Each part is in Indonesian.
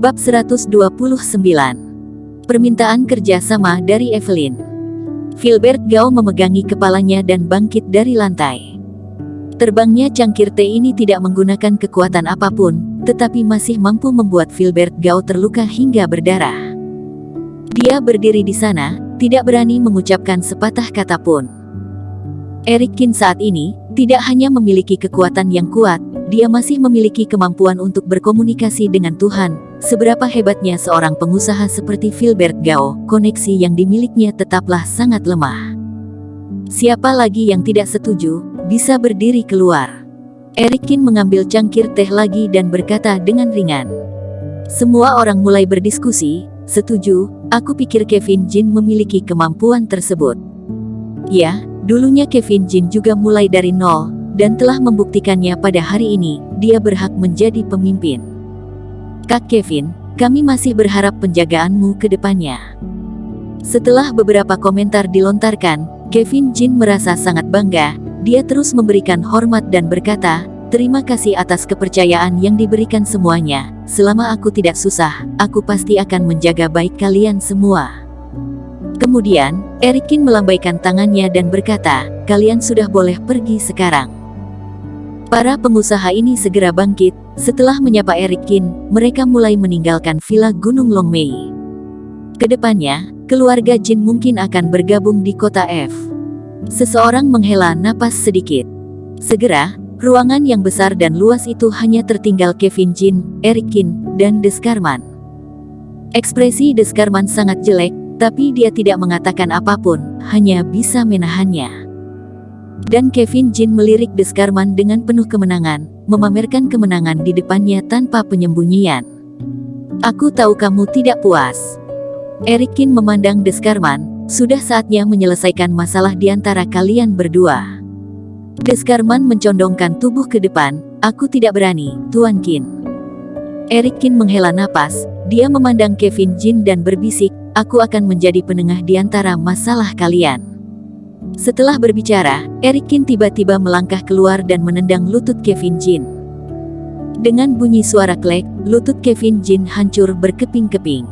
Bab 129. Permintaan kerjasama dari Evelyn. Filbert Gao memegangi kepalanya dan bangkit dari lantai. Terbangnya cangkir teh ini tidak menggunakan kekuatan apapun, tetapi masih mampu membuat Filbert Gao terluka hingga berdarah. Dia berdiri di sana, tidak berani mengucapkan sepatah kata pun. Eric Kin saat ini tidak hanya memiliki kekuatan yang kuat, dia masih memiliki kemampuan untuk berkomunikasi dengan Tuhan. Seberapa hebatnya seorang pengusaha seperti Filbert Gao, koneksi yang dimilikinya tetaplah sangat lemah. Siapa lagi yang tidak setuju, bisa berdiri keluar. Eric Kin mengambil cangkir teh lagi dan berkata dengan ringan. Semua orang mulai berdiskusi, setuju, aku pikir Kevin Jin memiliki kemampuan tersebut. Ya, dulunya Kevin Jin juga mulai dari nol, dan telah membuktikannya pada hari ini, dia berhak menjadi pemimpin. Kak Kevin, kami masih berharap penjagaanmu ke depannya. Setelah beberapa komentar dilontarkan, Kevin Jin merasa sangat bangga. Dia terus memberikan hormat dan berkata, terima kasih atas kepercayaan yang diberikan semuanya. Selama aku tidak susah, aku pasti akan menjaga baik kalian semua. Kemudian, Eric Kin melambaikan tangannya dan berkata, kalian sudah boleh pergi sekarang. Para pengusaha ini segera bangkit. Setelah menyapa Eric Kin, mereka mulai meninggalkan villa Gunung Longmei. Kedepannya, keluarga Jin mungkin akan bergabung di kota F. Seseorang menghela napas sedikit. Segera, ruangan yang besar dan luas itu hanya tertinggal Kevin Jin, Eric Kin, dan Descarman. Ekspresi Descarman sangat jelek, tapi dia tidak mengatakan apapun, hanya bisa menahannya. Dan Kevin Jin melirik Descarman dengan penuh kemenangan, memamerkan kemenangan di depannya tanpa penyembunyian. Aku tahu kamu tidak puas. Eric Kin memandang Descarman, sudah saatnya menyelesaikan masalah di antara kalian berdua. Descarman mencondongkan tubuh ke depan, aku tidak berani, Tuan Kin. Eric Kin menghela napas, dia memandang Kevin Jin dan berbisik, aku akan menjadi penengah di antara masalah kalian. Setelah berbicara, Eric Kin tiba-tiba melangkah keluar dan menendang lutut Kevin Jin. Dengan bunyi suara klek, lutut Kevin Jin hancur berkeping-keping.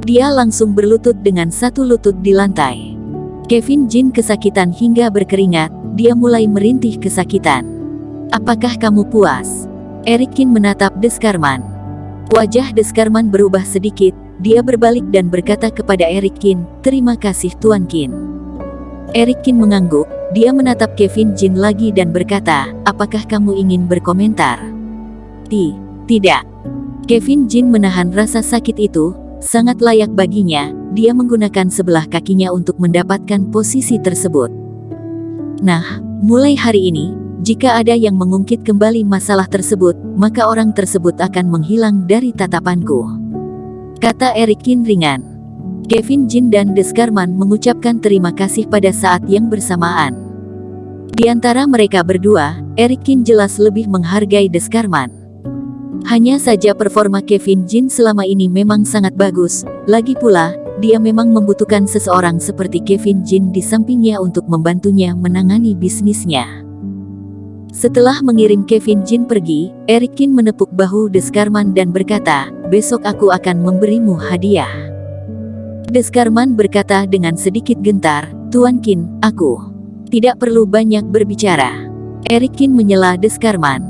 Dia langsung berlutut dengan satu lutut di lantai. Kevin Jin kesakitan hingga berkeringat, dia mulai merintih kesakitan. Apakah kamu puas? Eric Kin menatap Descarman. Wajah Descarman berubah sedikit, dia berbalik dan berkata kepada Eric Kin, terima kasih Tuan Kin. Eric Kin mengangguk, dia menatap Kevin Jin lagi dan berkata, apakah kamu ingin berkomentar? Tidak. Kevin Jin menahan rasa sakit itu, sangat layak baginya, dia menggunakan sebelah kakinya untuk mendapatkan posisi tersebut. Nah, mulai hari ini, jika ada yang mengungkit kembali masalah tersebut, maka orang tersebut akan menghilang dari tatapanku. Kata Eric Kin ringan. Kevin Jin dan Descarman mengucapkan terima kasih pada saat yang bersamaan. Di antara mereka berdua, Eric Kin jelas lebih menghargai Descarman. Hanya saja performa Kevin Jin selama ini memang sangat bagus, lagi pula, dia memang membutuhkan seseorang seperti Kevin Jin di sampingnya untuk membantunya menangani bisnisnya. Setelah mengirim Kevin Jin pergi, Eric Kin menepuk bahu Descarman dan berkata, besok aku akan memberimu hadiah. Descarman berkata dengan sedikit gentar, Tuan Kin, aku tidak perlu banyak berbicara. Eric Kin menyela Descarman.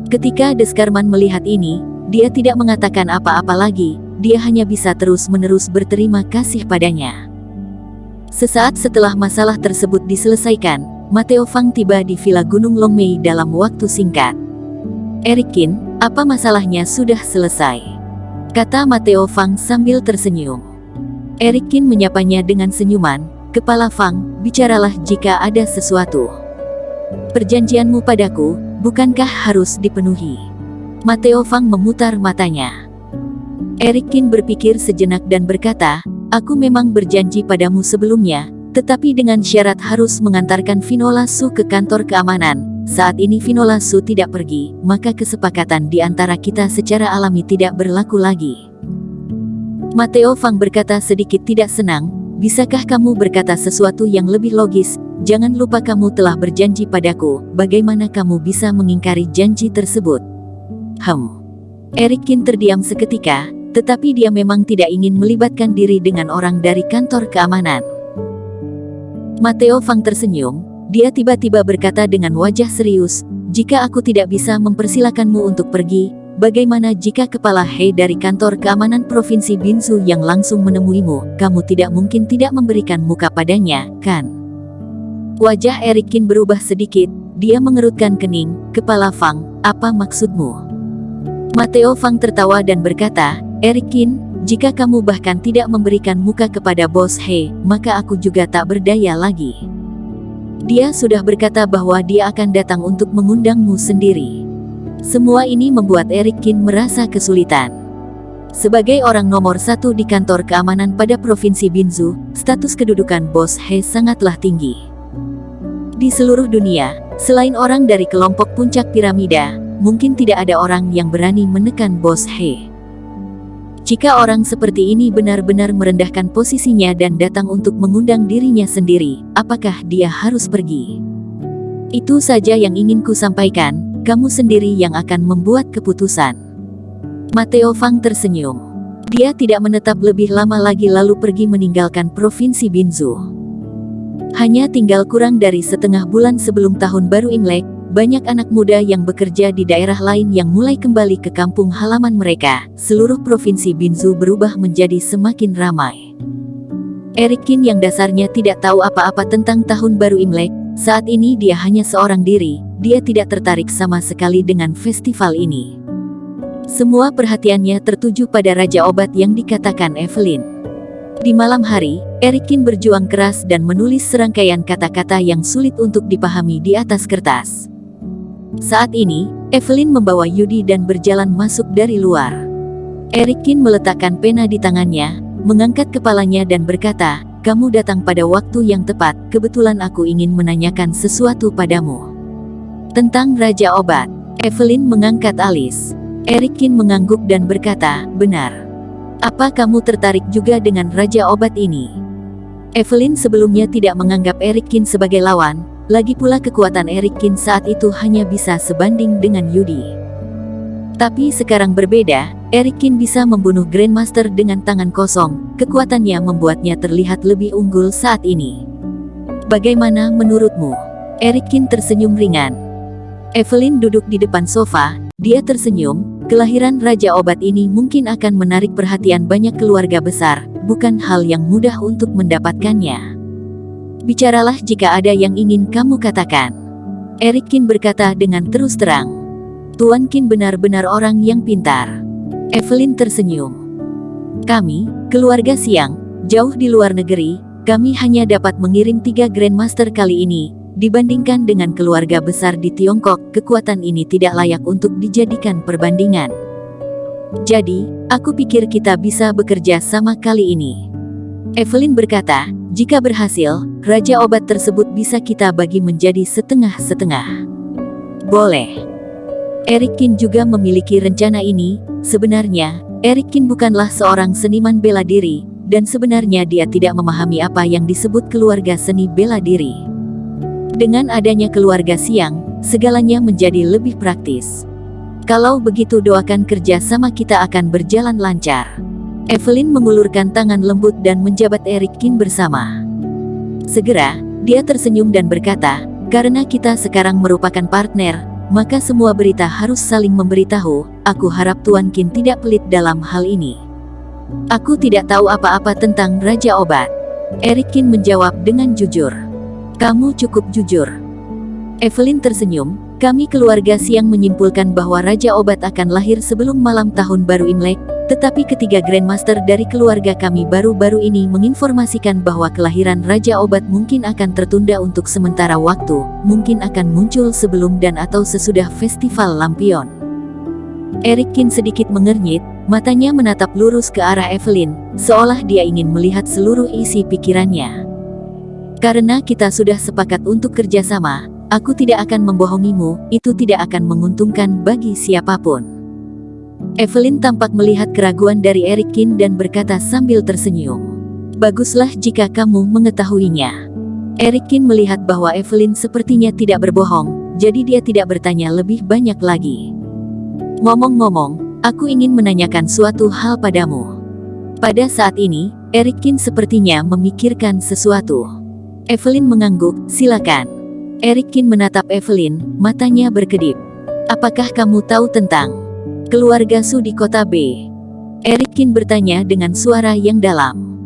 Ketika Descarman melihat ini, dia tidak mengatakan apa-apa lagi, dia hanya bisa terus-menerus berterima kasih padanya. Sesaat setelah masalah tersebut diselesaikan, Mateo Fang tiba di Villa Gunung Longmei dalam waktu singkat. Eric Kin, apa masalahnya sudah selesai? Kata Mateo Fang sambil tersenyum. Eric Kin menyapanya dengan senyuman, kepala Fang, bicaralah jika ada sesuatu. Perjanjianmu padaku, bukankah harus dipenuhi? Mateo Fang memutar matanya. Eric Kin berpikir sejenak dan berkata, aku memang berjanji padamu sebelumnya, tetapi dengan syarat harus mengantarkan Vinola Su ke kantor keamanan. Saat ini Vinola Su tidak pergi, maka kesepakatan di antara kita secara alami tidak berlaku lagi. Mateo Fang berkata sedikit tidak senang, bisakah kamu berkata sesuatu yang lebih logis? Jangan lupa kamu telah berjanji padaku, bagaimana kamu bisa mengingkari janji tersebut? Eric Kin terdiam seketika, tetapi dia memang tidak ingin melibatkan diri dengan orang dari kantor keamanan. Matteo Fang tersenyum, dia tiba-tiba berkata dengan wajah serius, "Jika aku tidak bisa mempersilakanmu untuk pergi, bagaimana jika Kepala He dari kantor keamanan Provinsi Binzu yang langsung menemuimu, kamu tidak mungkin tidak memberikan muka padanya, kan?" Wajah Eric Qin berubah sedikit, dia mengerutkan kening. "Kepala Fang, apa maksudmu?" Matteo Fang tertawa dan berkata, "Eric Qin, jika kamu bahkan tidak memberikan muka kepada Bos He, maka aku juga tak berdaya lagi." Dia sudah berkata bahwa dia akan datang untuk mengundangmu sendiri. Semua ini membuat Eric Qin merasa kesulitan. Sebagai orang nomor 1 di kantor keamanan pada Provinsi Binzu, status kedudukan Bos He sangatlah tinggi. Di seluruh dunia, selain orang dari kelompok puncak piramida, mungkin tidak ada orang yang berani menekan Bos He. Jika orang seperti ini benar-benar merendahkan posisinya dan datang untuk mengundang dirinya sendiri, apakah dia harus pergi? Itu saja yang ingin ku sampaikan, kamu sendiri yang akan membuat keputusan. Matteo Fang tersenyum. Dia tidak menetap lebih lama lagi lalu pergi meninggalkan Provinsi Binzu. Hanya tinggal kurang dari setengah bulan sebelum Tahun Baru Imlek, banyak anak muda yang bekerja di daerah lain yang mulai kembali ke kampung halaman mereka. Seluruh Provinsi Binzu berubah menjadi semakin ramai. Eric Qin yang dasarnya tidak tahu apa-apa tentang Tahun Baru Imlek, saat ini dia hanya seorang diri, dia tidak tertarik sama sekali dengan festival ini. Semua perhatiannya tertuju pada Raja Obat yang dikatakan Evelyn. Di malam hari, Eric Qin berjuang keras dan menulis serangkaian kata-kata yang sulit untuk dipahami di atas kertas. Saat ini, Evelyn membawa Yudi dan berjalan masuk dari luar. Eric Qin meletakkan pena di tangannya, mengangkat kepalanya dan berkata, "Kamu datang pada waktu yang tepat, kebetulan aku ingin menanyakan sesuatu padamu." "Tentang Raja Obat." Evelyn mengangkat alis. Eric Qin mengangguk dan berkata, "Benar. Apa kamu tertarik juga dengan Raja Obat ini?" Evelyn sebelumnya tidak menganggap Eric Qin sebagai lawan, lagi pula kekuatan Eric Qin saat itu hanya bisa sebanding dengan Yudi. Tapi sekarang berbeda, Eric Qin bisa membunuh Grandmaster dengan tangan kosong, kekuatannya membuatnya terlihat lebih unggul saat ini. "Bagaimana menurutmu?" Eric Qin tersenyum ringan. Evelyn duduk di depan sofa, dia tersenyum, kelahiran Raja Obat ini mungkin akan menarik perhatian banyak keluarga besar, bukan hal yang mudah untuk mendapatkannya. "Bicaralah jika ada yang ingin kamu katakan." Eric Qin berkata dengan terus terang. "Tuan Qin benar-benar orang yang pintar." Evelyn tersenyum. "Kami, keluarga Siang, jauh di luar negeri, kami hanya dapat mengirim 3 Grandmaster kali ini. Dibandingkan dengan keluarga besar di Tiongkok, kekuatan ini tidak layak untuk dijadikan perbandingan. Jadi, aku pikir kita bisa bekerja sama kali ini." Evelyn berkata, "Jika berhasil, Raja Obat tersebut bisa kita bagi menjadi setengah-setengah." "Boleh." Eric Qin juga memiliki rencana ini. Sebenarnya, Eric Qin bukanlah seorang seniman bela diri, dan sebenarnya dia tidak memahami apa yang disebut keluarga seni bela diri. Dengan adanya keluarga Siang, segalanya menjadi lebih praktis. "Kalau begitu doakan kerja sama kita akan berjalan lancar." Evelyn mengulurkan tangan lembut dan menjabat Eric Qin bersama. Segera, dia tersenyum dan berkata, "Karena kita sekarang merupakan partner, maka semua berita harus saling memberitahu. Aku harap Tuan Qin tidak pelit dalam hal ini." "Aku tidak tahu apa-apa tentang Raja Obat." Eric Qin menjawab dengan jujur. "Kamu cukup jujur." Evelyn tersenyum. "Kami keluarga Siang menyimpulkan bahwa Raja Obat akan lahir sebelum malam Tahun Baru Imlek, tetapi ketiga Grandmaster dari keluarga kami baru-baru ini menginformasikan bahwa kelahiran Raja Obat mungkin akan tertunda untuk sementara waktu, mungkin akan muncul sebelum dan atau sesudah Festival Lampion." Eric Qin sedikit mengernyit, matanya menatap lurus ke arah Evelyn, seolah dia ingin melihat seluruh isi pikirannya. "Karena kita sudah sepakat untuk kerjasama, aku tidak akan membohongimu, itu tidak akan menguntungkan bagi siapapun." Evelyn tampak melihat keraguan dari Eric Qin dan berkata sambil tersenyum, "Baguslah jika kamu mengetahuinya." Eric Qin melihat bahwa Evelyn sepertinya tidak berbohong, jadi dia tidak bertanya lebih banyak lagi. "Ngomong-ngomong, Aku ingin menanyakan suatu hal padamu. Pada saat ini, Erikin sepertinya memikirkan sesuatu. Evelyn mengangguk, silakan. Erikin menatap Evelyn, matanya berkedip. Apakah kamu tahu tentang keluarga Su di kota B? Erikin bertanya dengan suara yang dalam.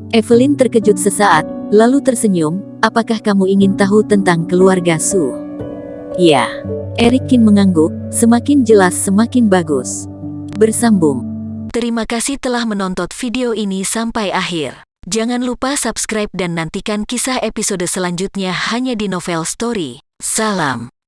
Evelyn terkejut sesaat, lalu tersenyum, apakah kamu ingin tahu tentang keluarga Su? Ya. Erikin mengangguk, semakin jelas semakin bagus. Bersambung. Terima kasih telah menonton video ini sampai akhir. Jangan lupa subscribe dan nantikan kisah episode selanjutnya hanya di Novel Story. Salam.